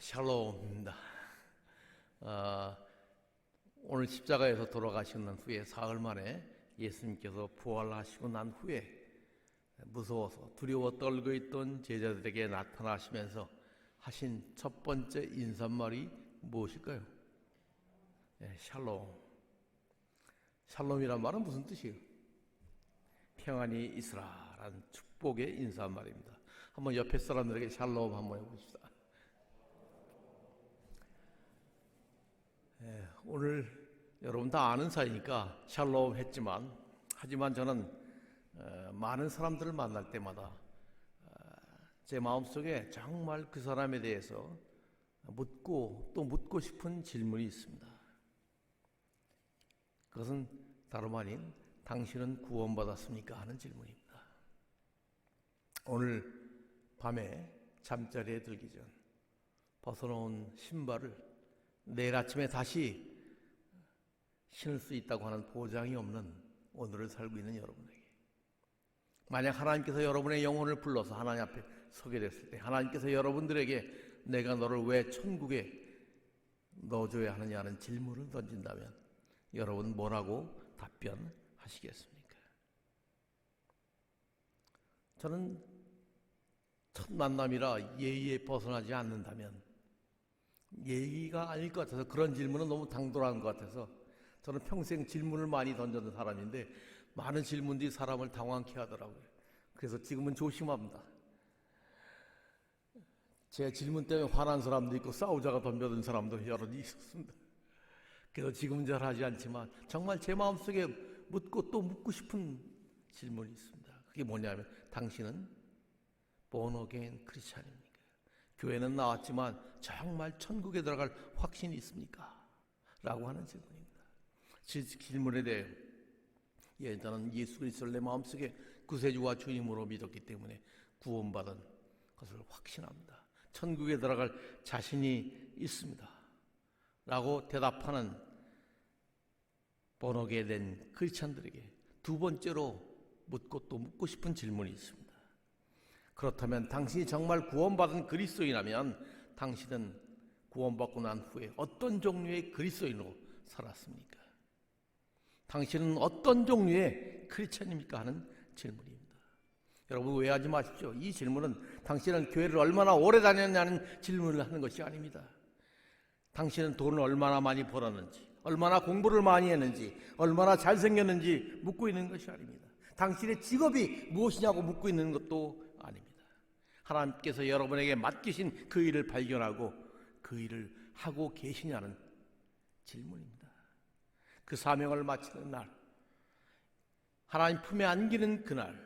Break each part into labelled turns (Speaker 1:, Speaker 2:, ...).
Speaker 1: 샬롬입니다. 오늘 십자가에서 돌아가신 후에 사흘 만에 예수님께서 부활하시고 난 후에 무서워서 두려워 떨고 있던 제자들에게 나타나시면서 하신 첫 번째 인사말이 무엇일까요? 샬롬. 샬롬이란 말은 무슨 뜻이에요? 평안이 있으라라는 축복의 인사말입니다. 한번 옆에 사람들에게 샬롬 한번 해봅시다. 오늘 여러분 다 아는 사이니까 샬롬 했지만, 하지만 저는 많은 사람들을 만날 때마다 제 마음속에 정말 그 사람에 대해서 묻고 또 묻고 싶은 질문이 있습니다. 그것은 다름 아닌 당신은 구원받았습니까? 하는 질문입니다. 오늘 밤에 잠자리에 들기 전 벗어놓은 신발을 내일 아침에 다시 신을 수 있다고 하는 보장이 없는 오늘을 살고 있는 여러분에게, 만약 하나님께서 여러분의 영혼을 불러서 하나님 앞에 서게 됐을 때 하나님께서 여러분들에게 내가 너를 왜 천국에 넣어줘야 하느냐는 질문을 던진다면 여러분 뭐라고 답변하시겠습니까? 저는 첫 만남이라 예의에 벗어나지 않는다면, 예의가 아닐 것 같아서, 그런 질문은 너무 당돌한 것 같아서 저는 평생 질문을 많이 던졌는 사람인데 많은 질문들이 사람을 당황케 하더라고요. 그래서 지금은 조심합니다. 제 질문 때문에 화난 사람도 있고 싸우자가 덤벼든 사람도 여러 있었습니다. 그래서 지금은 잘 하지 않지만 정말 제 마음속에 묻고 또 묻고 싶은 질문이 있습니다. 그게 뭐냐면, 당신은 born again 크리스찬입니까? 교회는 나왔지만 정말 천국에 들어갈 확신이 있습니까? 라고 하는 질문입니다. 질문에 대해 저는 예수 그리스도를 내 마음속에 구세주와 주님으로 믿었기 때문에 구원받은 것을 확신합니다. 천국에 들어갈 자신이 있습니다. 라고 대답하는 번호게 된 크리스찬들에게 두 번째로 묻고 또 묻고 싶은 질문이 있습니다. 그렇다면 당신이 정말 구원받은 그리스도인이라면 당신은 구원받고 난 후에 어떤 종류의 그리스도인으로 살았습니까? 당신은 어떤 종류의 크리스찬입니까? 하는 질문입니다. 여러분 오해하지 마십시오. 이 질문은 당신은 교회를 얼마나 오래 다녔냐는 질문을 하는 것이 아닙니다. 당신은 돈을 얼마나 많이 벌었는지, 얼마나 공부를 많이 했는지, 얼마나 잘생겼는지 묻고 있는 것이 아닙니다. 당신의 직업이 무엇이냐고 묻고 있는 것도 아닙니다. 하나님께서 여러분에게 맡기신 그 일을 발견하고 그 일을 하고 계시냐는 질문입니다. 그 사명을 마치는 날, 하나님 품에 안기는 그날,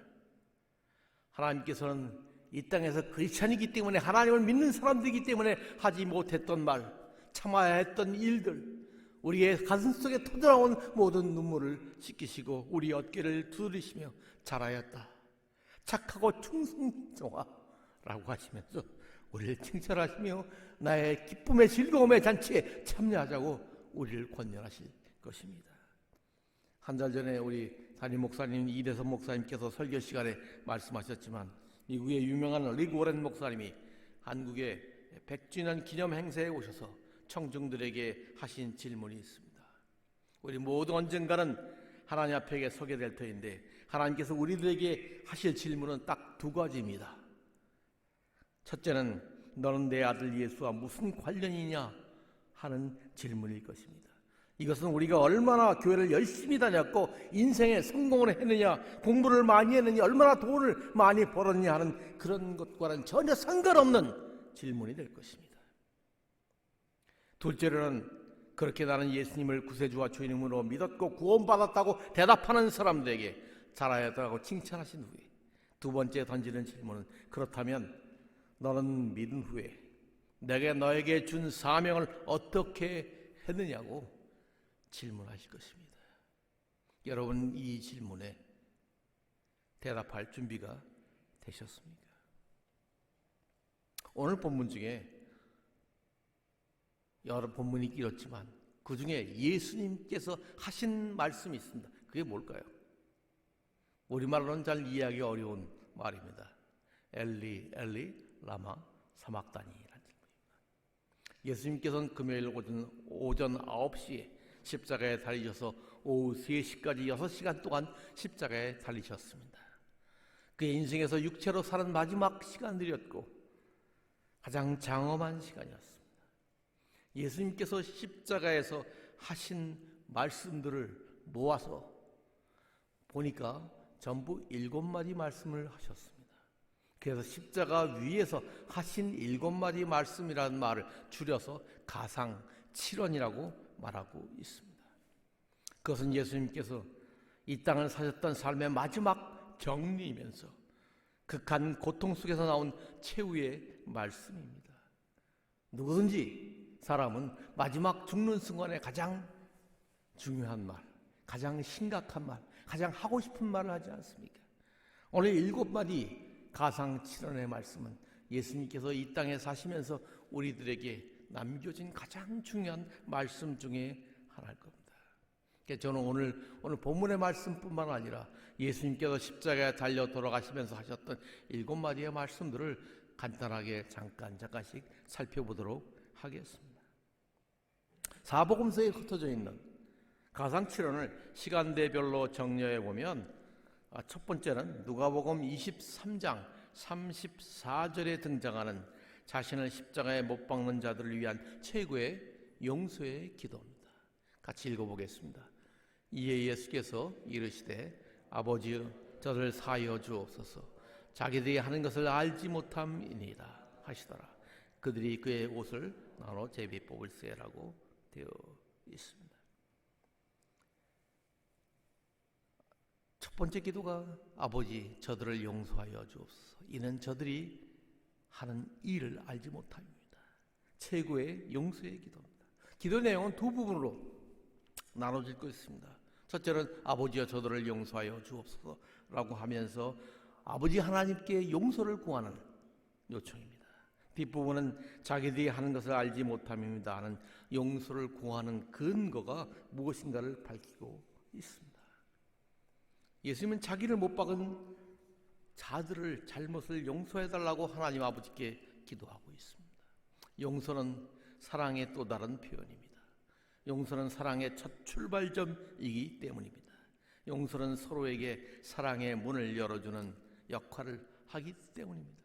Speaker 1: 하나님께서는 이 땅에서 크리스찬이기 때문에, 하나님을 믿는 사람들이기 때문에 하지 못했던 말, 참아야 했던 일들, 우리의 가슴속에 터져나온 모든 눈물을 씻기시고 우리 어깨를 두드리시며 잘하였다, 착하고 충성정화라고 하시면서 우리를 칭찬하시며 나의 기쁨의 즐거움의 잔치에 참여하자고 우리를 권면하실 것입니다. 한 달 전에 우리 담임 목사님 이대선 목사님께서 설교 시간에 말씀하셨지만, 미국의 유명한 리그 오렌 목사님이 한국의 100주년 기념 행사에 오셔서 청중들에게 하신 질문이 있습니다. 우리 모두 언젠가는 하나님 앞에 서게 될 터인데 하나님께서 우리들에게 하실 질문은 딱 두 가지입니다. 첫째는 너는 내 아들 예수와 무슨 관련이냐 하는 질문일 것입니다. 이것은 우리가 얼마나 교회를 열심히 다녔고 인생에 성공을 했느냐, 공부를 많이 했느냐, 얼마나 돈을 많이 벌었느냐 하는 그런 것과는 전혀 상관없는 질문이 될 것입니다. 둘째로는 그렇게 나는 예수님을 구세주와 주님으로 믿었고 구원받았다고 대답하는 사람들에게 잘하였다고 칭찬하신 후에 두 번째 던지는 질문은, 그렇다면 너는 믿은 후에 내가 너에게 준 사명을 어떻게 했느냐고 질문하실 것입니다. 여러분 이 질문에 대답할 준비가 되셨습니까? 오늘 본문 중에 여러 본문이 길었지만 그 중에 예수님께서 하신 말씀이 있습니다. 그게 뭘까요? 우리말로는 잘 이해하기 어려운 말입니다. 엘리 엘리 라마 사막다니라는 질문입니다. 예수님께서는 금요일 오전 9시에 십자가에 달리셔서 오후 3시까지 6시간 동안 십자가에 달리셨습니다. 그의 인생에서 육체로 사는 마지막 시간들이었고 가장 장엄한 시간이었습니다. 예수님께서 십자가에서 하신 말씀들을 모아서 보니까 전부 7마디 말씀을 하셨습니다. 그래서 십자가 위에서 하신 7마디 말씀이라는 말을 줄여서 가상 7원이라고 말하고 있습니다. 그것은 예수님께서 이 땅을 사셨던 삶의 마지막 정리이면서 극한 고통 속에서 나온 최후의 말씀입니다. 누구든지 사람은 마지막 죽는 순간에 가장 중요한 말, 가장 심각한 말, 가장 하고 싶은 말을 하지 않습니까? 오늘 7마디 가상 7원의 말씀은 예수님께서 이 땅에 사시면서 우리들에게 남겨진 가장 중요한 말씀 중에 하나일 겁니다. 저는 오늘 본문의 말씀뿐만 아니라 예수님께서 십자가에 달려 돌아가시면서 하셨던 7마디의 말씀들을 간단하게 잠깐씩 살펴보도록 하겠습니다. 사복음서에 흩어져 있는 가상 7원을 시간대별로 정리해 보면 첫 번째는 누가복음 23장 34절에 등장하는 자신을 십자가에 못 박는 자들을 위한 최고의 용서의 기도입니다. 같이 읽어보겠습니다. 이에 예수께서 이르시되 아버지여 저를 사하여 주옵소서 자기들이 하는 것을 알지 못함이니이다 하시더라. 그들이 그의 옷을 나눠 제비 뽑을세라고 되어 있습니다. 첫 번째 기도가 아버지 저들을 용서하여 주옵소서 이는 저들이 하는 일을 알지 못함입니다. 최고의 용서의 기도입니다. 기도 내용은 두 부분으로 나눠질 것입니다. 첫째는 아버지여 저들을 용서하여 주옵소서라고 하면서 아버지 하나님께 용서를 구하는 요청입니다. 뒷부분은 자기들이 하는 것을 알지 못함입니다 하는 용서를 구하는 근거가 무엇인가를 밝히고 있습니다. 예수님은 자기를 못 박은 자들을 잘못을 용서해달라고 하나님 아버지께 기도하고 있습니다. 용서는 사랑의 또 다른 표현입니다. 용서는 사랑의 첫 출발점이기 때문입니다. 용서는 서로에게 사랑의 문을 열어주는 역할을 하기 때문입니다.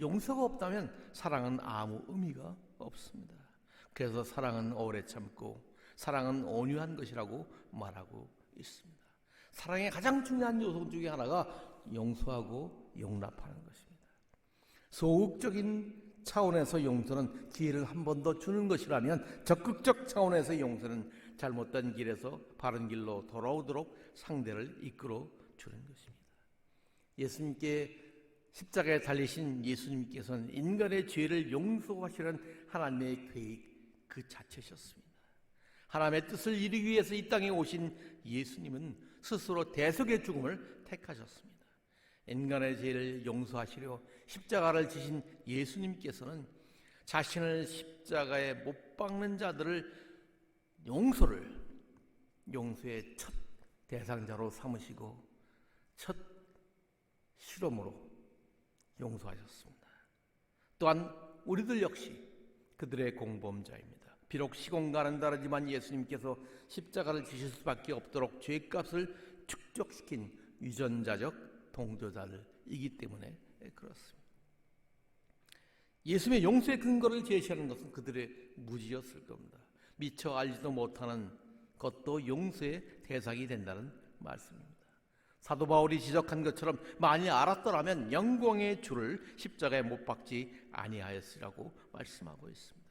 Speaker 1: 용서가 없다면 사랑은 아무 의미가 없습니다. 그래서 사랑은 오래 참고 사랑은 온유한 것이라고 말하고 있습니다. 사랑의 가장 중요한 요소 중에 하나가 용서하고 용납하는 것입니다. 소극적인 차원에서 용서는 기회를 한 번 더 주는 것이라면 적극적 차원에서 용서는 잘못된 길에서 바른 길로 돌아오도록 상대를 이끌어 주는 것입니다. 예수님께 십자가에 달리신 예수님께서는 인간의 죄를 용서하시는 하나님의 계획 그 자체셨습니다. 하나님의 뜻을 이루기 위해서 이 땅에 오신 예수님은 스스로 대속의 죽음을 택하셨습니다. 인간의 죄를 용서하시려 십자가를 지신 예수님께서는 자신을 십자가에 못 박는 자들을 용서의 첫 대상자로 삼으시고 첫 실험으로 용서하셨습니다. 또한 우리들 역시 그들의 공범자입니다. 비록 시공간은 다르지만 예수님께서 십자가를 지실 수밖에 없도록 죄값을 축적시킨 유전자적 동조자들이기 때문에 그렇습니다. 예수님의 용서의 근거를 제시하는 것은 그들의 무지였을 겁니다. 미처 알지도 못하는 것도 용서의 대상이 된다는 말씀입니다. 사도 바울이 지적한 것처럼 만일 알았더라면 영광의 주를 십자가에 못 박지 아니하였으라고 말씀하고 있습니다.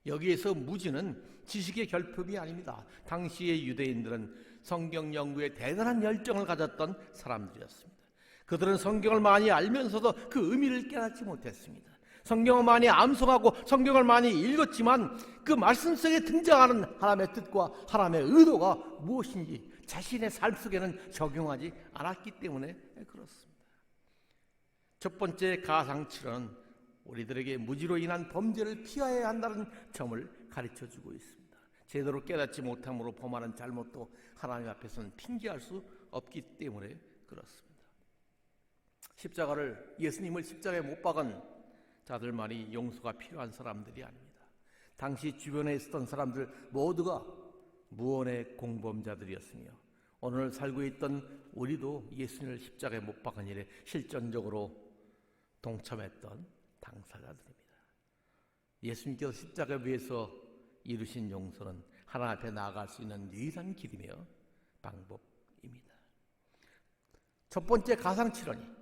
Speaker 1: 여기에서 무지는 지식의 결핍이 아닙니다. 당시의 유대인들은 성경 연구에 대단한 열정을 가졌던 사람들이었습니다. 그들은 성경을 많이 알면서도 그 의미를 깨닫지 못했습니다. 성경을 많이 암송하고 성경을 많이 읽었지만 그 말씀 속에 등장하는 하나님의 뜻과 하나님의 의도가 무엇인지 자신의 삶 속에는 적용하지 않았기 때문에 그렇습니다. 첫 번째 가상칠은 우리들에게 무지로 인한 범죄를 피해야 한다는 점을 가르쳐주고 있습니다. 제대로 깨닫지 못함으로 범하는 잘못도 하나님 앞에서는 핑계할 수 없기 때문에 그렇습니다. 예수님을 십자가에 못 박은 자들만이 용서가 필요한 사람들이 아닙니다. 당시 주변에 있었던 사람들 모두가 무언의 공범자들이었으며 오늘 살고 있던 우리도 예수님을 십자가에 못 박은 일에 실전적으로 동참했던 당사자들입니다. 예수님께서 십자가에 위해서 이루신 용서는 하나님 앞에 나아갈 수 있는 유일한 길이며 방법입니다. 첫 번째 가상칠언이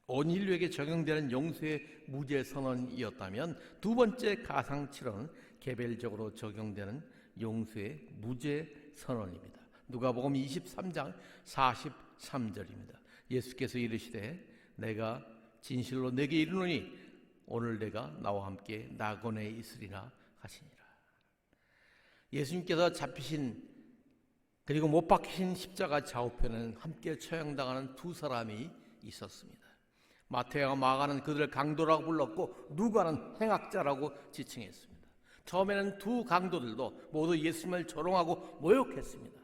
Speaker 1: 온 인류에게 적용되는 용서의 무죄 선언이었다면 두 번째 가상칠언은 개별적으로 적용되는 용서의 무죄 선언입니다. 누가복음 23장 43절입니다. 예수께서 이르시되 내가 진실로 내게 이르노니 오늘 내가 나와 함께 낙원에 있으리라 하시니라. 예수님께서 잡히신 그리고 못 박히신 십자가 좌우편에는 함께 처형당하는 두 사람이 있었습니다. 마태와 마가는 그들을 강도라고 불렀고 누가는 행악자라고 지칭했습니다. 처음에는 두 강도들도 모두 예수님을 조롱하고 모욕했습니다.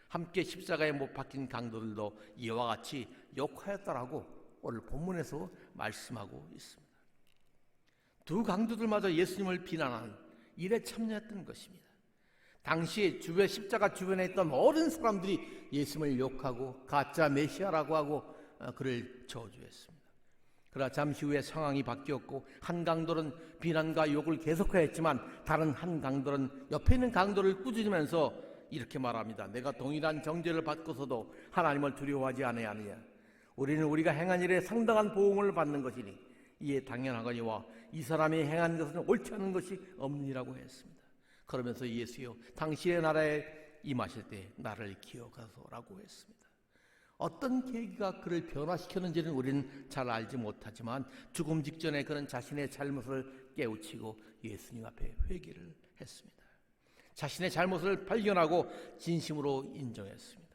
Speaker 1: 함께 십자가에 못 박힌 강도들도 이와 같이 욕하였다라고 오늘 본문에서 말씀하고 있습니다. 두 강도들마저 예수님을 비난한 일에 참여했던 것입니다. 당시 십자가 주변에 있던 모든 사람들이 예수님을 욕하고 가짜 메시아라고 하고 그를 저주했습니다. 그러나 잠시 후에 상황이 바뀌었고 한 강도는 비난과 욕을 계속하였지만 다른 한 강도는 옆에 있는 강도를 꾸짖으면서 이렇게 말합니다. 내가 동일한 정죄를 받고서도 하나님을 두려워하지 아니하느냐. 우리는 우리가 행한 일에 상당한 보응을 받는 것이니 이에 당연하거니와 이 사람이 행한 것은 옳지 않은 것이 없느니라고 했습니다. 그러면서 예수여 당신의 나라에 임하실 때 나를 기억하소서라고 했습니다. 어떤 계기가 그를 변화시켰는지는 우리는 잘 알지 못하지만 죽음 직전에 그는 자신의 잘못을 깨우치고 예수님 앞에 회개를 했습니다. 자신의 잘못을 발견하고 진심으로 인정했습니다.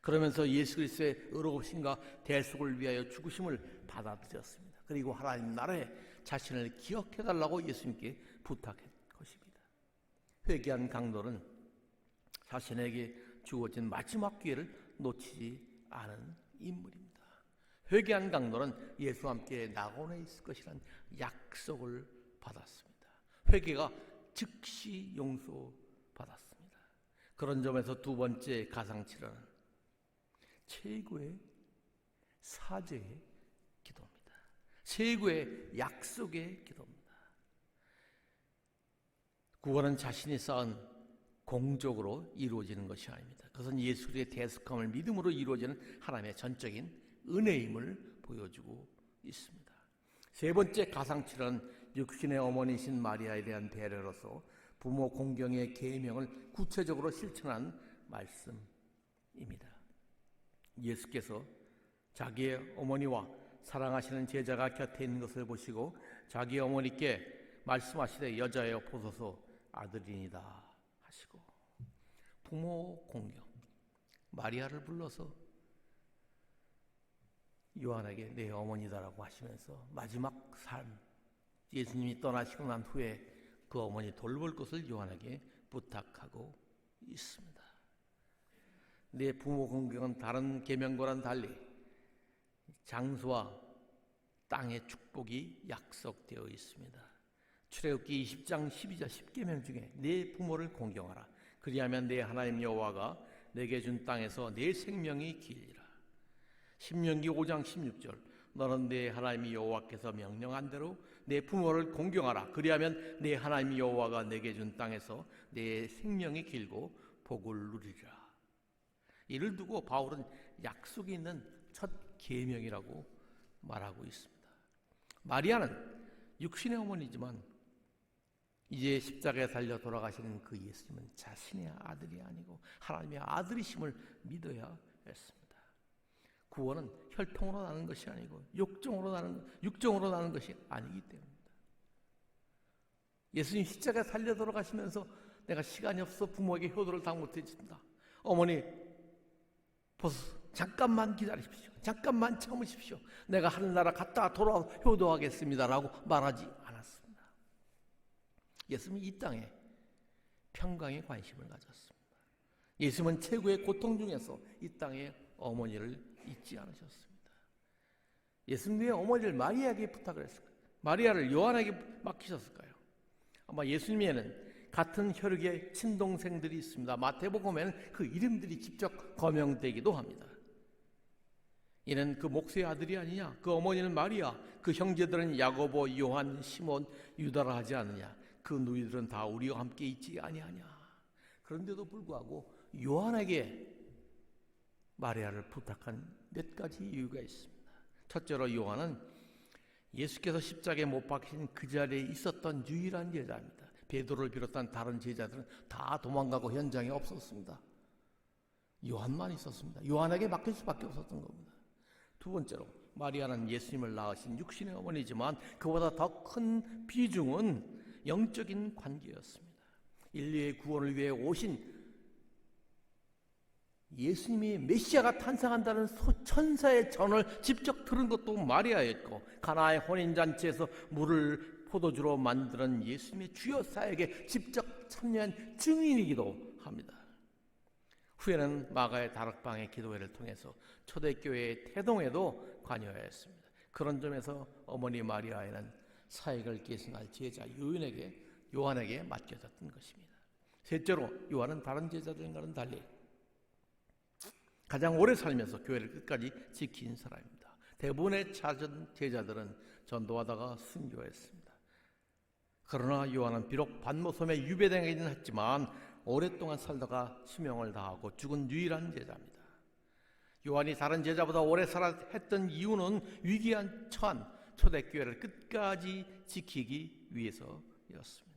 Speaker 1: 그러면서 예수 그리스도의 의로우심과 대속을 위하여 죽으심을 받아들였습니다. 그리고 하나님 나라에 자신을 기억해달라고 예수님께 부탁한 것입니다. 회개한 강도는 자신에게 주어진 마지막 기회를 놓치지 않은 인물입니다. 회개한 강도는 예수와 함께 낙원에 있을 것이라는 약속을 받았습니다. 회개가 즉시 용서받았습니다. 그런 점에서 두 번째 가상칠언은 최고의 사죄의 기도입니다. 최고의 약속의 기도입니다. 구원은 자신이 쌓은 공적으로 이루어지는 것이 아닙니다. 그것은 예수 그리스도의 대속함을 믿음으로 이루어지는 하나님의 전적인 은혜임을 보여주고 있습니다. 세 번째 가상칠언은 육신의 어머니신 마리아에 대한 배려로서 부모 공경의 계명을 구체적으로 실천한 말씀입니다. 예수께서 자기의 어머니와 사랑하시는 제자가 곁에 있는 것을 보시고 자기 어머니께 말씀하시되 여자여 보소서 아들이니다 하시고 부모 공경 마리아를 불러서 요한에게 내 어머니다라고 하시면서 마지막 삶 예수님이 떠나시고 난 후에 그 어머니 돌볼 것을 요한에게 부탁하고 있습니다. 내 부모 공경은 다른 계명과는 달리 장소와 땅의 축복이 약속되어 있습니다. 출애굽기 20장 12절 10계명 중에 내 부모를 공경하라. 그리하면 내 하나님 여호와가 내게 준 땅에서 내 생명이 길리라. 신명기 5장 16절 너는 내 하나님 여호와께서 명령한 대로 내 부모를 공경하라. 그리하면 내 하나님 여호와가 내게 준 땅에서 내 생명이 길고 복을 누리리라. 이를 두고 바울은 약속이 있는 첫 계명이라고 말하고 있습니다. 마리아는 육신의 어머니지만 이제 십자가에 달려 돌아가시는 그 예수님은 자신의 아들이 아니고 하나님의 아들이심을 믿어야 했습니다. 구원은 혈통으로 나는 것이 아니고 육정으로 나는 것이 아니기 때문입니다. 예수님 십자가에 달려 돌아가시면서 내가 시간이 없어 부모에게 효도를 다 못해준다. 어머니 잠깐만 기다리십시오. 잠깐만 참으십시오. 내가 하늘나라 갔다 돌아와 효도하겠습니다라고 말하지 않았습니다. 예수님이 이 땅에 평강에 관심을 가졌습니다. 예수님은 최고의 고통 중에서 이 땅에 어머니를 잊지 않으셨습니다. 예수님의 어머니를 마리아에게 부탁을 했을까요? 마리아를 요한에게 맡기셨을까요? 아마 예수님에는 같은 혈육의 친동생들이 있습니다. 마태복음에는 그 이름들이 직접 거명되기도 합니다. 이는 그 목수의 아들이 아니냐? 그 어머니는 마리아, 그 형제들은 야고보, 요한, 시몬, 유다라 하지 않느냐? 그 누이들은 다 우리와 함께 있지 아니하냐? 그런데도 불구하고 요한에게 마리아를 부탁한 몇 가지 이유가 있습니다. 첫째로 요한은 예수께서 십자가에 못 박히신 그 자리에 있었던 유일한 제자입니다. 베드로를 비롯한 다른 제자들은 다 도망가고 현장에 없었습니다. 요한만 있었습니다. 요한에게 맡길 수밖에 없었던 겁니다. 두 번째로 마리아는 예수님을 낳으신 육신의 어머니지만 그보다 더 큰 비중은 영적인 관계였습니다. 인류의 구원을 위해 오신 예수님이 메시아가 탄생한다는 천사의 전을 직접 들은 것도 마리아였고, 가나의 혼인잔치에서 물을 포도주로 만드는 예수님의 주요 사역에 직접 참여한 증인이기도 합니다. 후에는 마가의 다락방의 기도회를 통해서 초대교회의 태동에도 관여하였습니다. 그런 점에서 어머니 마리아에는 사역을 계승할 제자 요한에게 맡겨졌던 것입니다. 셋째로 요한은 다른 제자들과는 달리 가장 오래 살면서 교회를 끝까지 지킨 사람입니다. 대부분의 찾은 제자들은 전도하다가 순교했습니다. 그러나 요한은 비록 반모섬에 유배당하기는 했지만 오랫동안 살다가 수명을 다하고 죽은 유일한 제자입니다. 요한이 다른 제자보다 오래 살아 했던 이유는 위기한 처한 초대교회를 끝까지 지키기 위해서였습니다.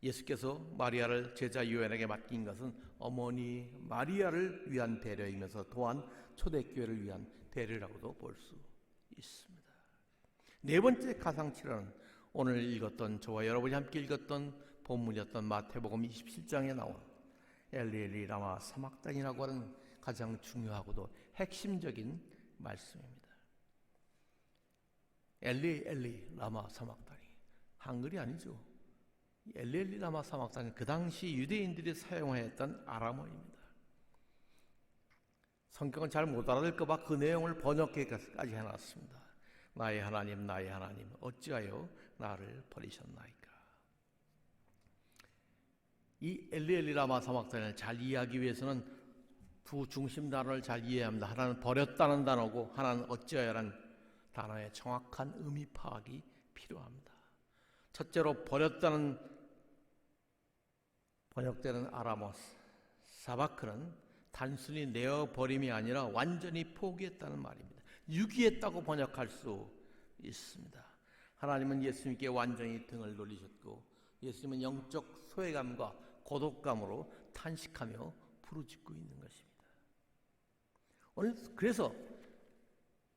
Speaker 1: 예수께서 마리아를 제자 요한에게 맡긴 것은 어머니 마리아를 위한 배려이면서 또한 초대교회를 위한 배려라고도 볼 수 있습니다. 네 번째 가상치료는 오늘 읽었던, 저와 여러분이 함께 읽었던 본문이었던 마태복음 27장에 나온 엘리 엘리 라마 사막단이라고 하는 가장 중요하고도 핵심적인 말씀입니다. 엘리 엘리 라마 사막단이 한글이 아니죠. 엘리 엘리 라마 사막단은 그 당시 유대인들이 사용하였던 아람어입니다. 성경은 잘 못 알아들을까 봐 그 내용을 번역해까지 해놨습니다. 나의 하나님 나의 하나님 어찌하여 나를 버리셨나이까. 이 엘리 엘리 라마 사막단을 잘 이해하기 위해서는 두 중심 단어를 잘 이해해야 합니다. 하나는 버렸다는 단어고 하나는 어찌하여라는 단어의 정확한 의미 파악이 필요합니다. 첫째로 버렸다는 번역되는 아람어 사바크는 단순히 내어버림이 아니라 완전히 포기했다는 말입니다. 유기했다고 번역할 수 있습니다. 하나님은 예수님께 완전히 등을 돌리셨고 예수님은 영적 소외감과 고독감으로 탄식하며 부르짖고 있는 것입니다. 오늘 그래서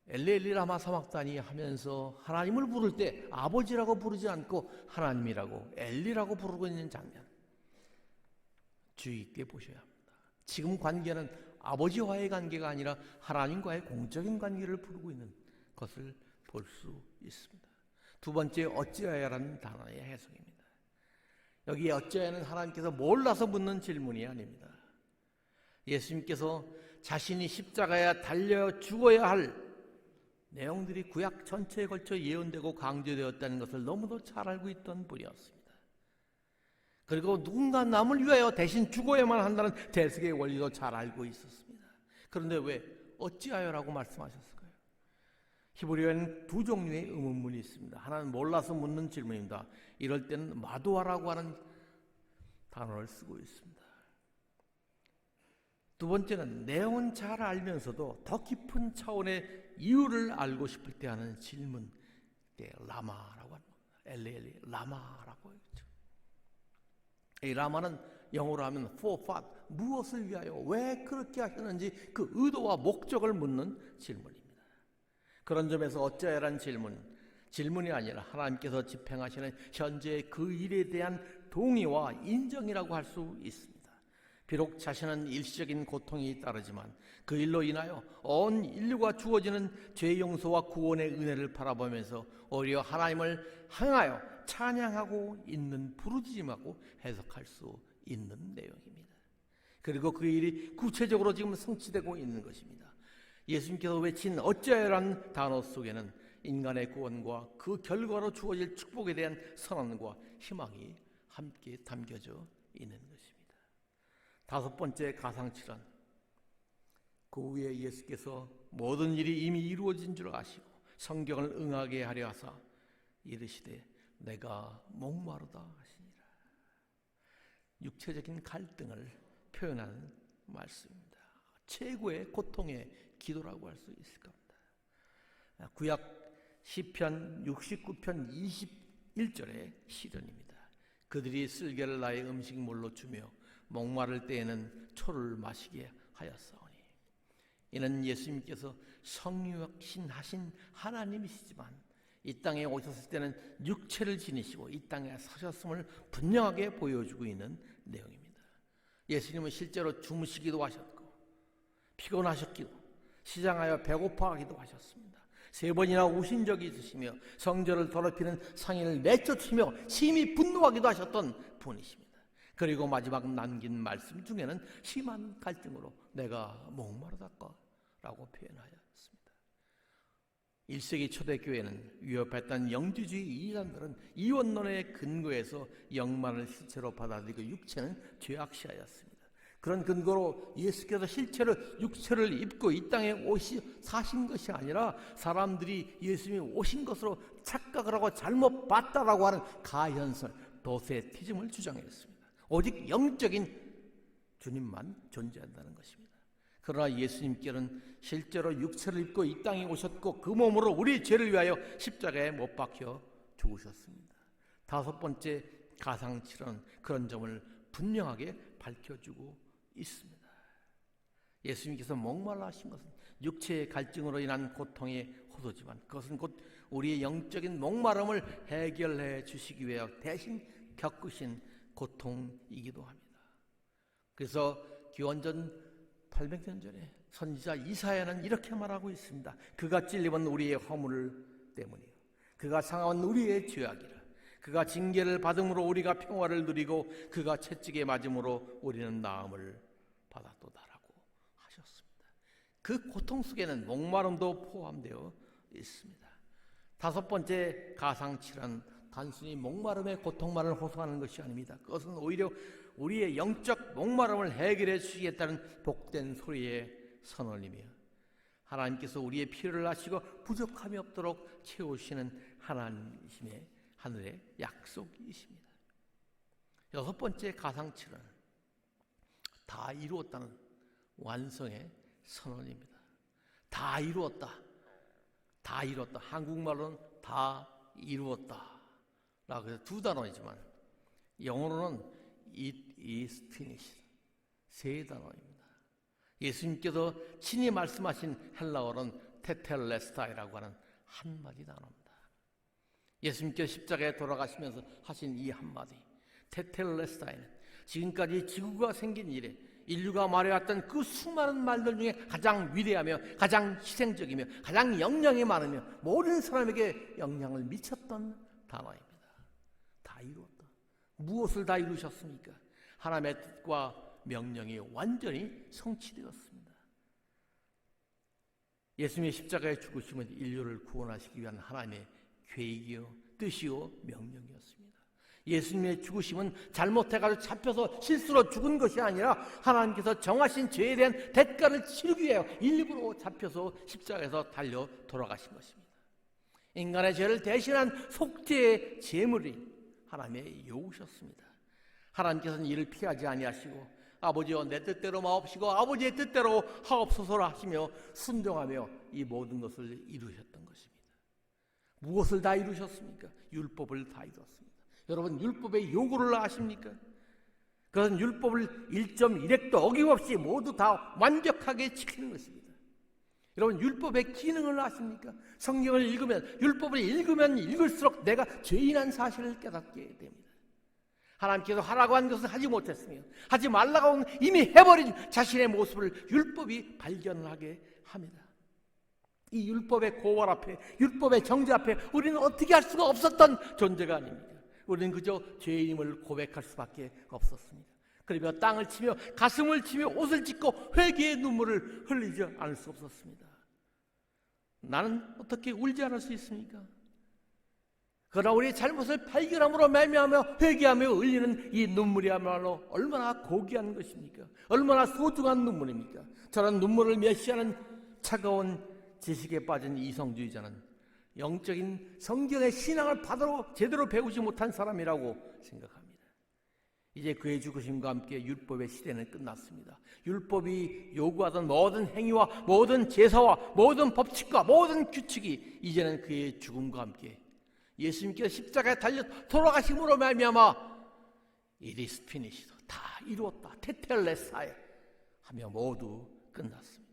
Speaker 1: 엘리 라마 사막단이 하면서 하나님을 부를 때 아버지라고 부르지 않고 하나님이라고 엘리라고 부르고 있는 장면 주의 깊게 보셔야 합니다. 지금 관계는 아버지와의 관계가 아니라 하나님과의 공적인 관계를 부르고 있는 것을 볼 수 있습니다. 두 번째 어찌하여라는 단어의 해석입니다. 여기 어찌하여는 하나님께서 몰라서 묻는 질문이 아닙니다. 예수님께서 자신이 십자가에 달려 죽어야 할 내용들이 구약 전체에 걸쳐 예언되고 강조되었다는 것을 너무도 잘 알고 있던 분이었습니다. 그리고 누군가 남을 위하여 대신 죽어야만 한다는 대속의 원리도 잘 알고 있었습니다. 그런데 왜 어찌하여라고 말씀하셨을까요? 히브리어에는 두 종류의 의문문이 있습니다. 하나는 몰라서 묻는 질문입니다. 이럴 때는 마도아라고 하는 단어를 쓰고 있습니다. 두 번째는 내용은 잘 알면서도 더 깊은 차원의 이유를 알고 싶을 때 하는 질문, 라마라고 합니다. 엘리 라마라고 했죠. 이 라마는 영어로 하면 for what, 무엇을 위하여, 왜 그렇게 하셨는지 그 의도와 목적을 묻는 질문입니다. 그런 점에서 어찌하여라는 질문이 아니라 하나님께서 집행하시는 현재의 그 일에 대한 동의와 인정이라고 할 수 있습니다. 비록 자신은 일시적인 고통이 따르지만 그 일로 인하여 온 인류가 주어지는 죄 용서와 구원의 은혜를 바라보면서 오히려 하나님을 향하여 찬양하고 있는, 부르짖음하고 해석할 수 있는 내용입니다. 그리고 그 일이 구체적으로 지금 성취되고 있는 것입니다. 예수님께서 외친 어찌하여라는 단어 속에는 인간의 구원과 그 결과로 주어질 축복에 대한 선언과 희망이 함께 담겨져 있는 것입니다. 다섯 번째 가상칠환. 그 후에 예수께서 모든 일이 이미 이루어진 줄 아시고 성경을 응하게 하려 하사 이르시되 내가 목마르다 하시니라. 육체적인 갈등을 표현하는 말씀입니다. 최고의 고통의 기도라고 할 수 있을 겁니다. 구약 시편 69편 21절의 시련입니다. 그들이 쓸개를 나의 음식물로 주며 목마를 때에는 초를 마시게 하였사오니. 이는 예수님께서 성육신하신 하나님이시지만 이 땅에 오셨을 때는 육체를 지니시고 이 땅에 사셨음을 분명하게 보여주고 있는 내용입니다. 예수님은 실제로 주무시기도 하셨고 피곤하셨기도 시장하여 배고파하기도 하셨습니다. 3번이나 우신 적이 있으시며 성전을 더럽히는 상인을 내쫓으며 심히 분노하기도 하셨던 분이십니다. 그리고 마지막 남긴 말씀 중에는 심한 갈등으로 내가 목마르다라고 표현하였습니다. 1세기 초대교회는 위협했던 영주주의 이단들은 이원론의 근거에서 영만을 실체로 받아들이고 육체는 죄악시하였습니다. 그런 근거로 예수께서 실체로 육체를 입고 이 땅에 사신 것이 아니라 사람들이 예수님이 오신 것으로 착각을 하고 잘못 봤다라고 하는 가현설, 도세티즘을 주장했습니다. 오직 영적인 주님만 존재한다는 것입니다. 그러나 예수님께는 실제로 육체를 입고 이 땅에 오셨고 그 몸으로 우리 죄를 위하여 십자가에 못 박혀 죽으셨습니다. 다섯 번째 가상칠은 그런 점을 분명하게 밝혀주고 있습니다. 예수님께서 목말라 하신 것은 육체의 갈증으로 인한 고통의 호소지만 그것은 곧 우리의 영적인 목마름을 해결해 주시기 위해 대신 겪으신 고통이기도 합니다. 그래서 기원전 800년 전에 선지자 이사야는 이렇게 말하고 있습니다. 그가 찔림은 우리의 허물 때문이요 그가 상함은 우리의 죄악이라. 그가 징계를 받음으로 우리가 평화를 누리고 그가 채찍에 맞음으로 우리는 나음을 받았도다라고 하셨습니다. 그 고통 속에는 목마름도 포함되어 있습니다. 다섯 번째 가상칠은 단순히 목마름의 고통만을 호소하는 것이 아닙니다. 그것은 오히려 우리의 영적 목마름을 해결해 주시겠다는 복된 소리의 선언이며 하나님께서 우리의 필요를 아시고 부족함이 없도록 채우시는 하나님이심의 하늘의 약속이십니다. 여섯 번째 가상칠은 다 이루었다는 완성의 선언입니다. 다 이루었다. 다 이루었다. 한국말로는 다 이루었다. 라고 해서 두 단어이지만 영어로는 It is finished. 세 단어입니다. 예수님께서 친히 말씀하신 헬라어는 테텔레스타이라고 하는 한마디 단어입니다. 예수님께서 십자가에 돌아가시면서 하신 이 한마디 테텔레스타이는 지금까지 지구가 생긴 이래 인류가 말해왔던 그 수많은 말들 중에 가장 위대하며 가장 희생적이며 가장 영향이 많으며 모든 사람에게 영향을 미쳤던 단어입니다. 다 이루었다. 무엇을 다 이루셨습니까? 하나님의 뜻과 명령이 완전히 성취되었습니다. 예수님의 십자가의 죽으심은 인류를 구원하시기 위한 하나님의 계획이요 뜻이요 명령이었습니다. 예수님의 죽으심은 잘못해가지고 잡혀서 실수로 죽은 것이 아니라 하나님께서 정하신 죄에 대한 대가를 치르기 위하여 일부러 잡혀서 십자가에서 달려 돌아가신 것입니다. 인간의 죄를 대신한 속죄의 제물이 하나님의 요구셨습니다. 하나님께서는 이를 피하지 아니하시고 아버지여 내 뜻대로 마옵시고 아버지의 뜻대로 하옵소서라 하시며 순종하며 이 모든 것을 이루셨던 것입니다. 무엇을 다 이루셨습니까? 율법을 다 이루었습니다. 여러분 율법의 요구를 아십니까? 그것은 율법을 1.1획도 어김없이 모두 다 완벽하게 지키는 것입니다. 여러분 율법의 기능을 아십니까? 성경을 읽으면 율법을 읽으면 읽을수록 내가 죄인한 사실을 깨닫게 됩니다. 하나님께서 하라고 한 것을 하지 못했으며 하지 말라고 하면 이미 해버린 자신의 모습을 율법이 발견하게 합니다. 이 율법의 고발 앞에 율법의 정죄 앞에 우리는 어떻게 할 수가 없었던 존재가 아닙니까? 우리는 그저 죄인임을 고백할 수밖에 없었습니다. 그러며 땅을 치며 가슴을 치며 옷을 찢고 회개의 눈물을 흘리지 않을 수 없었습니다. 나는 어떻게 울지 않을 수 있습니까? 그러나 우리의 잘못을 발견함으로 말미암아 회개하며 흘리는 이 눈물이야말로 얼마나 고귀한 것입니까? 얼마나 소중한 눈물입니까? 저런 눈물을 멸시하는 차가운 지식에 빠진 이성주의자는 영적인 성경의 신앙을 제대로 배우지 못한 사람이라고 생각합니다. 이제 그의 죽으심과 함께 율법의 시대는 끝났습니다. 율법이 요구하던 모든 행위와 모든 제사와 모든 법칙과 모든 규칙이 이제는 그의 죽음과 함께 예수님께서 십자가에 달려 돌아가심으로 말미암아 It is finished, 다 이루었다, 테텔레사에 하며 모두 끝났습니다.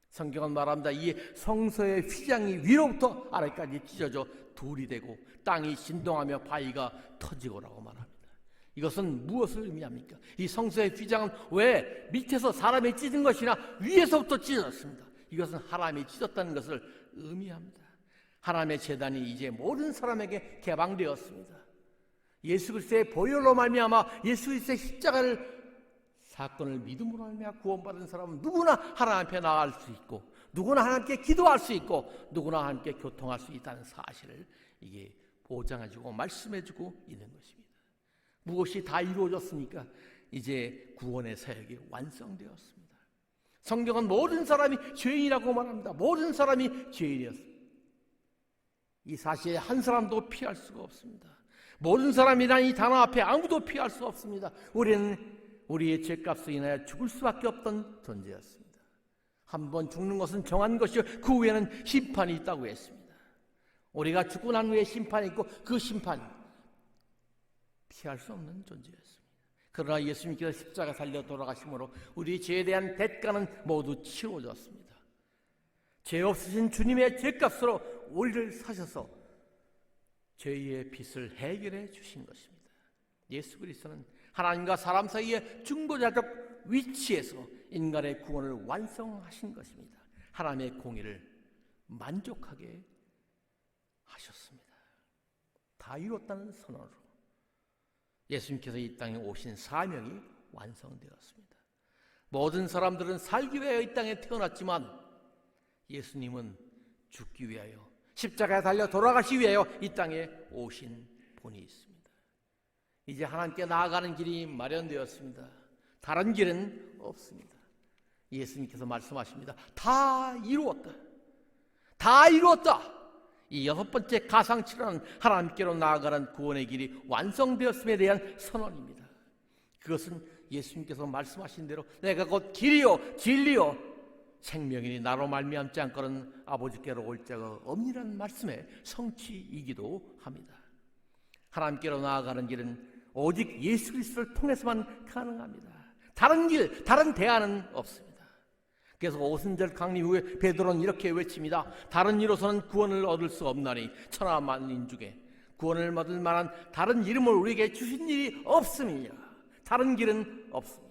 Speaker 1: 성경은 말합니다. 이 성소의 휘장이 위로부터 아래까지 찢어져 둘이 되고 땅이 진동하며 바위가 터지고라고 말합니다. 이것은 무엇을 의미합니까? 이 성소의 휘장은 왜 밑에서 사람이 찢은 것이나 위에서부터 찢어졌습니다. 이것은 하나님이 찢었다는 것을 의미합니다. 하나님의 제단이 이제 모든 사람에게 개방되었습니다. 예수 그리스도의 보혈로 말미암아 예수 그리스도의 십자가를 사건을 믿음으로 말미암아 구원받은 사람은 누구나 하나님 앞에 나갈 수 있고 누구나 하나님께 기도할 수 있고 누구나 하나님께 교통할 수 있다는 사실을 이게 보장해주고 말씀해주고 있는 것입니다. 무엇이 다 이루어졌으니까 이제 구원의 사역이 완성되었습니다. 성경은 모든 사람이 죄인이라고 말합니다. 모든 사람이 죄인이었습니다. 이 사실에 한 사람도 피할 수가 없습니다. 모든 사람이란 이 단어 앞에 아무도 피할 수 없습니다. 우리는 우리의 죄값으로 인하여 죽을 수밖에 없던 존재였습니다. 한 번 죽는 것은 정한 것이요 그 후에는 심판이 있다고 했습니다. 우리가 죽고 난 후에 심판이 있고 그 심판 피할 수 없는 존재였습니다. 그러나 예수님께서 십자가 살려 돌아가심으로 우리 죄에 대한 대가는 모두 치러졌습니다. 죄 없으신 주님의 죄값으로 우리를 사셔서 죄의 빚을 해결해 주신 것입니다. 예수 그리스도는 하나님과 사람 사이의 중보자적 위치에서 인간의 구원을 완성하신 것입니다. 하나님의 공의를 만족하게 하셨습니다. 다 이뤘다는 선언으로 예수님께서 이 땅에 오신 사명이 완성되었습니다. 모든 사람들은 살기 위하여 이 땅에 태어났지만 예수님은 죽기 위하여 십자가에 달려 돌아가시기 위하여 이 땅에 오신 분이 있습니다. 이제 하나님께 나아가는 길이 마련되었습니다. 다른 길은 없습니다. 예수님께서 말씀하십니다. 다 이루었다. 다 이루었다. 이 여섯 번째 가상치료는 하나님께로 나아가는 구원의 길이 완성되었음에 대한 선언입니다. 그것은 예수님께서 말씀하신 대로 내가 곧 길이요 진리요 생명이니 나로 말미암지 않고는 아버지께로 올 자가 없니라는 말씀의 성취이기도 합니다. 하나님께로 나아가는 길은 오직 예수 그리스도를 통해서만 가능합니다. 다른 길, 다른 대안은 없습니다. 그래서 오순절 강림 후에 베드로는 이렇게 외칩니다. 다른 이로서는 구원을 얻을 수 없나니 천하 만민 중에 구원을 얻을 만한 다른 이름을 우리에게 주신 일이 없음이냐. 다른 길은 없습니다.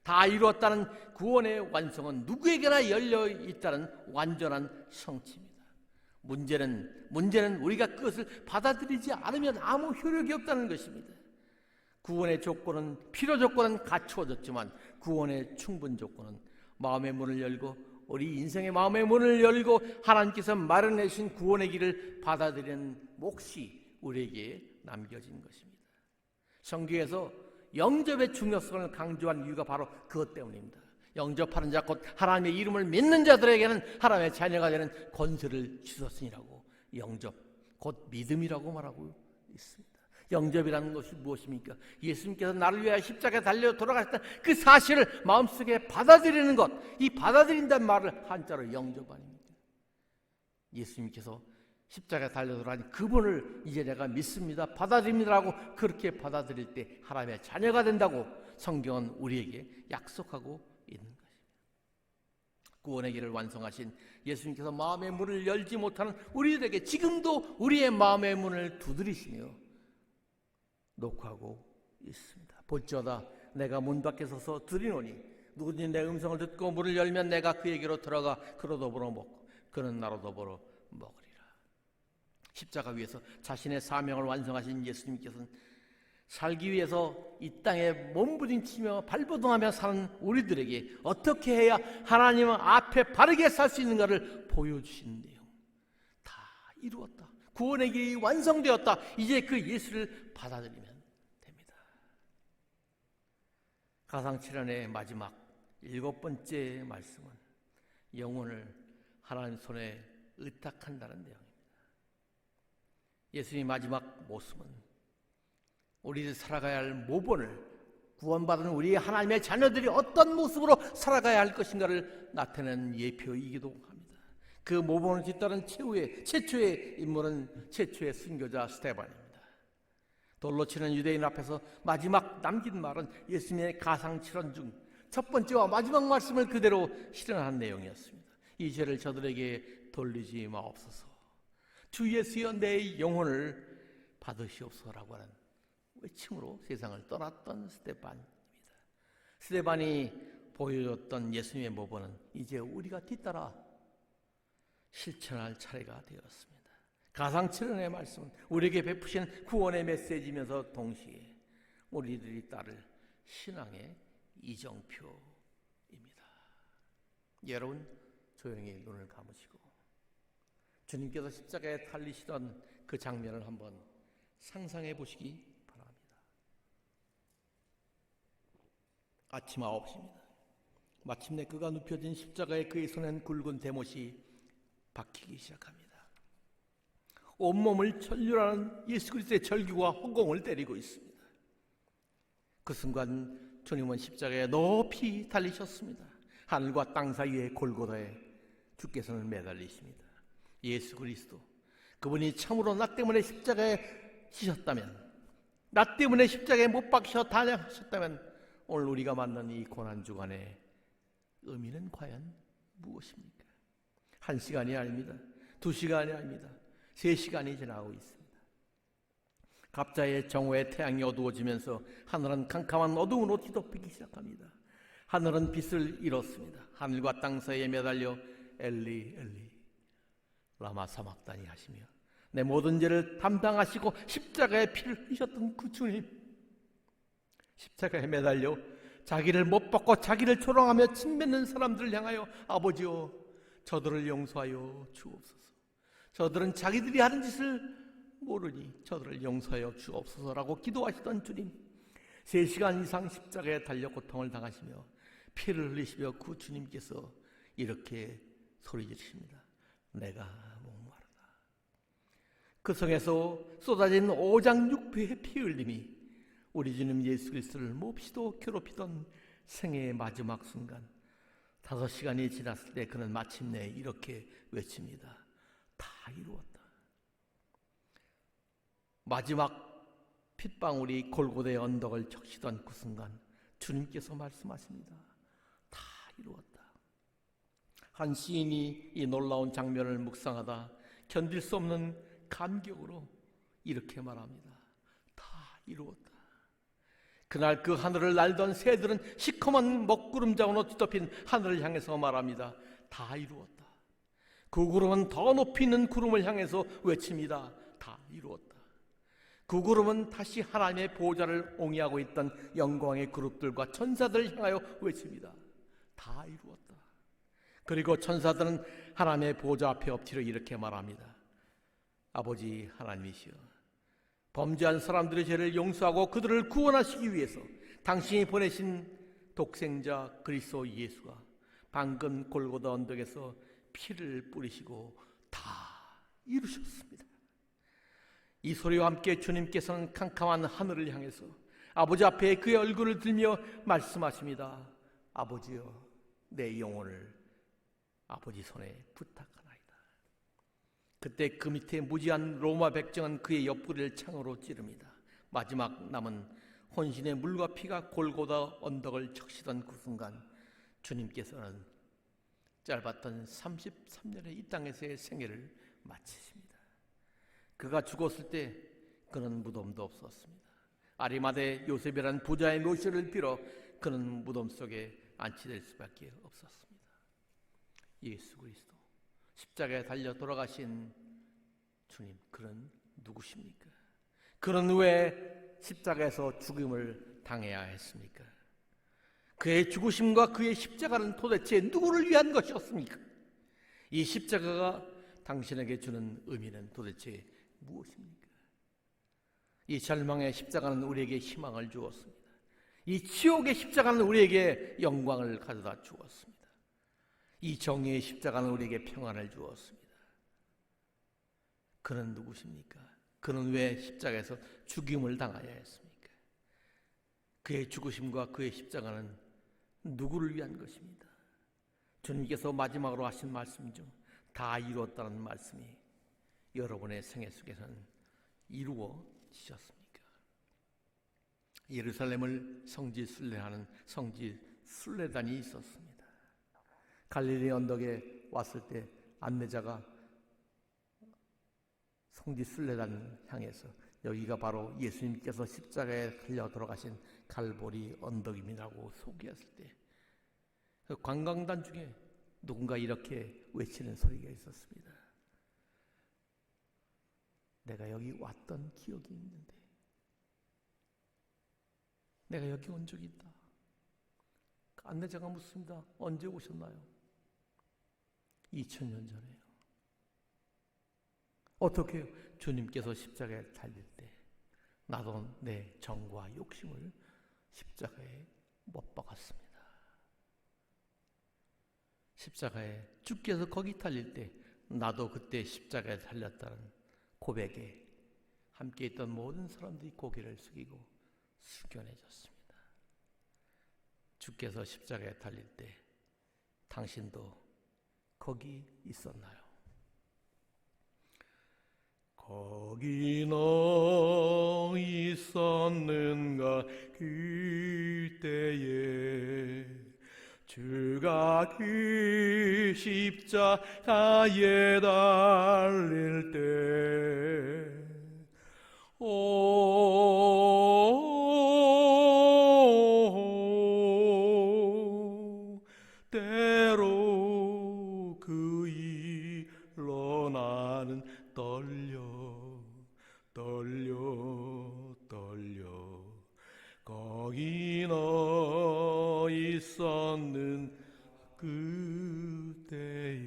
Speaker 1: 다 이루었다는 구원의 완성은 누구에게나 열려 있다는 완전한 성취입니다. 문제는 우리가 그것을 받아들이지 않으면 아무 효력이 없다는 것입니다. 구원의 조건은 필요 조건은 갖추어졌지만 구원의 충분 조건은 마음의 문을 열고 우리 인생의 마음의 문을 열고 하나님께서 마련해 주신 구원의 길을 받아들이는 몫이 우리에게 남겨진 것입니다. 성경에서 영접의 중요성을 강조한 이유가 바로 그것 때문입니다. 영접하는 자 곧 하나님의 이름을 믿는 자들에게는 하나님의 자녀가 되는 권세를 주셨으니라고 영접 곧 믿음이라고 말하고 있습니다. 영접이라는 것이 무엇입니까? 예수님께서 나를 위하여 십자가에 달려 돌아가셨다는 그 사실을 마음속에 받아들이는 것, 이 받아들인다는 말을 한자로 영접 아닙니까? 예수님께서 십자가에 달려 돌아가신 그분을 이제 내가 믿습니다, 받아들입니다라고 그렇게 받아들일 때 하나님의 자녀가 된다고 성경은 우리에게 약속하고 있는 것입니다. 구원의 길을 완성하신 예수님께서 마음의 문을 열지 못하는 우리들에게 지금도 우리의 마음의 문을 두드리시며 녹화하고 있습니다. 볼지어다 내가 문 밖에 서서 두드리노니 누구든지 내 음성을 듣고 문을 열면 내가 그에게로 들어가 그로 더불어 먹고 그는 나로 더불어 먹으리라. 십자가 위에서 자신의 사명을 완성하신 예수님께서는 살기 위해서 이 땅에 몸부림치며 발버둥하며 사는 우리들에게 어떻게 해야 하나님 앞에 바르게 살 수 있는가를 보여주신 내용. 다 이루었다. 구원의 길이 완성되었다. 이제 그 예수를 받아들이면 됩니다. 가상칠언의 마지막 7번째 말씀은 영혼을 하나님 손에 의탁한다는 내용입니다. 예수님의 마지막 모습은 우리들 살아가야 할 모본을, 구원받은 우리 하나님의 자녀들이 어떤 모습으로 살아가야 할 것인가를 나타내는 예표이기도 합니다. 그 모본을 뒤따른 최초의 인물은 최초의 순교자 스데반입니다. 돌로 치는 유대인 앞에서 마지막 남긴 말은 예수님의 가상칠언 중 첫 번째와 마지막 말씀을 그대로 실현한 내용이었습니다. 이 죄를 저들에게 돌리지 마옵소서. 주 예수여 내 영혼을 받으시옵소서라고 하는 외침으로 세상을 떠났던 스데반입니다. 스데반이 보여줬던 예수님의 모범은 이제 우리가 뒤따라 실천할 차례가 되었습니다. 가상칠언의 말씀은 우리에게 베푸신 구원의 메시지면서 동시에 우리들이 따를 신앙의 이정표입니다. 여러분 조용히 눈을 감으시고 주님께서 십자가에 달리시던 그 장면을 한번 상상해 보시기 바랍니다. 아침 9시입니다. 마침내 그가 눕혀진 십자가에 그의 손엔 굵은 대못이 박히기 시작합니다. 온몸을 천륜하는 예수 그리스도의 절규가 허공을 때리고 있습니다. 그 순간 주님은 십자가에 높이 달리셨습니다. 하늘과 땅 사이의 골고다에 주께서는 매달리십니다. 예수 그리스도, 그분이 참으로 나 때문에 십자가에 지셨다면, 나 때문에 십자가에 못 박혀 단양하셨다면 오늘 우리가 만난 이 고난주간의 의미는 과연 무엇입니까? 1시간이 아닙니다. 2시간이 아닙니다. 3시간이 지나고 있습니다. 갑자의 정오에 태양이 어두워지면서 하늘은 캄캄한 어두움으로 뒤덮이기 시작합니다. 하늘은 빛을 잃었습니다. 하늘과 땅 사이에 매달려 엘리 엘리 라마 사막다니 하시며 내 모든 죄를 담당하시고 십자가에 피를 흘리셨던 그 주님, 십자가에 매달려 자기를 못 받고 자기를 조롱하며 침뱉는 사람들을 향하여 아버지여 저들을 용서하여 주옵소서. 저들은 자기들이 하는 짓을 모르니 저들을 용서하여 주옵소서라고 기도하시던 주님, 3시간 이상 십자가에 달려 고통을 당하시며 피를 흘리시며 그 주님께서 이렇게 소리 지르십니다. 내가 목마르다. 그 성에서 쏟아진 오장육부의 피 흘림이 우리 주님 예수 그리스도를 몹시도 괴롭히던 생애의 마지막 순간, 5시간이 지났을 때 그는 마침내 이렇게 외칩니다. 다 이루었다. 마지막 핏방울이 골고다의 언덕을 적시던 그 순간 주님께서 말씀하십니다. 다 이루었다. 한 시인이 이 놀라운 장면을 묵상하다 견딜 수 없는 감격으로 이렇게 말합니다. 다 이루었다. 그날 그 하늘을 날던 새들은 시커먼 먹구름장으로 뒤덮인 하늘을 향해서 말합니다. 다 이루었다. 그 구름은 더 높이 있는 구름을 향해서 외칩니다. 다 이루었다. 그 구름은 다시 하나님의 보호자를 옹이하고 있던 영광의 그룹들과 천사들을 향하여 외칩니다. 다 이루었다. 그리고 천사들은 하나님의 보호자 앞에 엎드려 이렇게 말합니다. 아버지 하나님이시여, 범죄한 사람들의 죄를 용서하고 그들을 구원하시기 위해서 당신이 보내신 독생자 그리스도 예수가 방금 골고다 언덕에서 피를 뿌리시고 다 이루셨습니다. 이 소리와 함께 주님께서는 캄캄한 하늘을 향해서 아버지 앞에 그의 얼굴을 들며 말씀하십니다. 아버지여, 내 영혼을 아버지 손에 부탁하나이다. 그때 그 밑에 무지한 로마 백정은 그의 옆구리를 창으로 찌릅니다. 마지막 남은 혼신의 물과 피가 골고다 언덕을 적시던 그 순간 주님께서는 짧았던 33년의 이 땅에서의 생애를 마치십니다. 그가 죽었을 때 그는 무덤도 없었습니다. 아리마대 요셉이라는 부자의 묘실을 빌어 그는 무덤 속에 안치될 수밖에 없었습니다. 예수 그리스도 십자가에 달려 돌아가신 주님, 그는 누구십니까? 그는 왜 십자가에서 죽음을 당해야 했습니까? 그의 죽으심과 그의 십자가는 도대체 누구를 위한 것이었습니까? 이 십자가가 당신에게 주는 의미는 도대체 무엇입니까? 이 절망의 십자가는 우리에게 희망을 주었습니다. 이 지옥의 십자가는 우리에게 영광을 가져다 주었습니다. 이 정의의 십자가는 우리에게 평안을 주었습니다. 그는 누구십니까? 그는 왜 십자가에서 죽임을 당하여야 했습니까? 그의 죽으심과 그의 십자가는 누구를 위한 것입니다. 주님께서 마지막으로 하신 말씀 중 다 이루었다는 말씀이 여러분의 생애 속에서는 이루어지셨습니까? 예루살렘을 성지 순례하는 성지 순례단이 있었습니다. 갈릴리 언덕에 왔을 때 안내자가 성지 순례단을 향해서 여기가 바로 예수님께서 십자가에 달려 돌아가신 갈보리 언덕입니다라고 소개했을 때 그 관광단 중에 누군가 이렇게 외치는 소리가 있었습니다. 내가 여기 왔던 기억이 있는데, 내가 여기 온 적이 있다. 안내자가 묻습니다. 언제 오셨나요? 2000년 전에요. 어떻게 주님께서 십자가에 달릴 때 나도 내 정과 욕심을 십자가에 못 박았습니다. 십자가에 주께서 거기 달릴 때 나도 그때 십자가에 달렸다는 고백에 함께 있던 모든 사람들이 고개를 숙이고 숙연해졌습니다. 주께서 십자가에 달릴 때 당신도 거기 있었나요? 거기 너 있었는가 그때에 주가 그 십자가에 달릴 때 때로 그 일로 나는 떨려 거기 너 있었는 그때에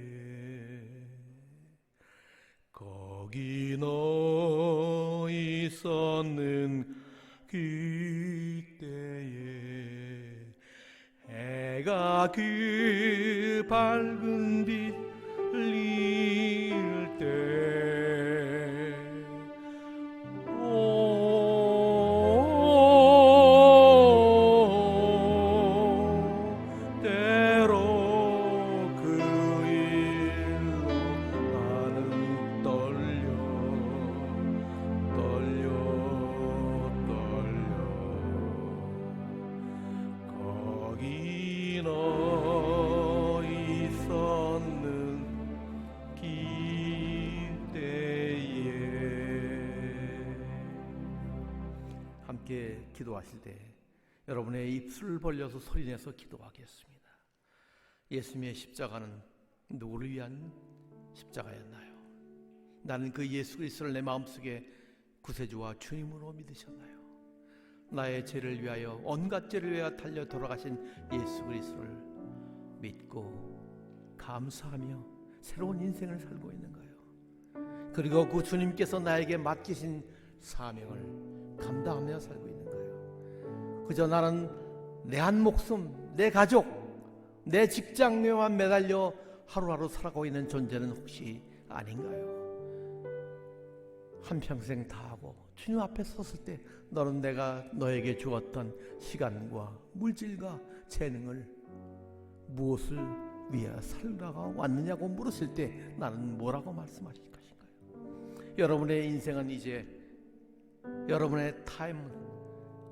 Speaker 1: 거기 너 있었는 그때에 해가 그 밝은 빛 흘릴 때 함께 기도하실 때 여러분의 입술을 벌려서 소리내서 기도하겠습니다. 예수님의 십자가는 누구를 위한 십자가였나요? 나는 그 예수 그리스도를 내 마음속에 구세주와 주님으로 믿으셨나요? 나의 죄를 위하여 온갖 죄를 위하여 달려 돌아가신 예수 그리스도를 믿고 감사하며 새로운 인생을 살고 있는가요? 그리고 그 주님께서 나에게 맡기신 사명을 감당하며 살고 있는가요? 그저 나는 내 한 목숨, 내 가족, 내 직장에만 매달려 하루하루 살아가고 있는 존재는 혹시 아닌가요? 한평생 다하고 주님 앞에 섰을 때 너는 내가 너에게 주었던 시간과 물질과 재능을 무엇을 위해 살다가 왔느냐고 물었을 때 나는 뭐라고 말씀하실 것인가요? 여러분의 인생은 이제 여러분의 타임은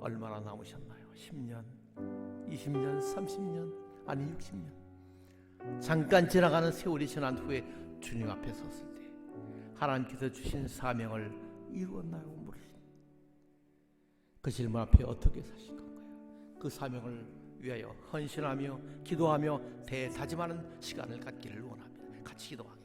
Speaker 1: 얼마나 남으셨나요? 10년, 20년, 30년, 아니 60년. 잠깐 지나가는 세월이 지난 후에 주님 앞에 섰을 때 하나님께서 주신 사명을 이루었나요? 물으신 그 질문 앞에 어떻게 사실 건가요? 그 사명을 위하여 헌신하며 기도하며 대다짐하는 시간을 갖기를 원합니다. 같이 기도하겠습니다.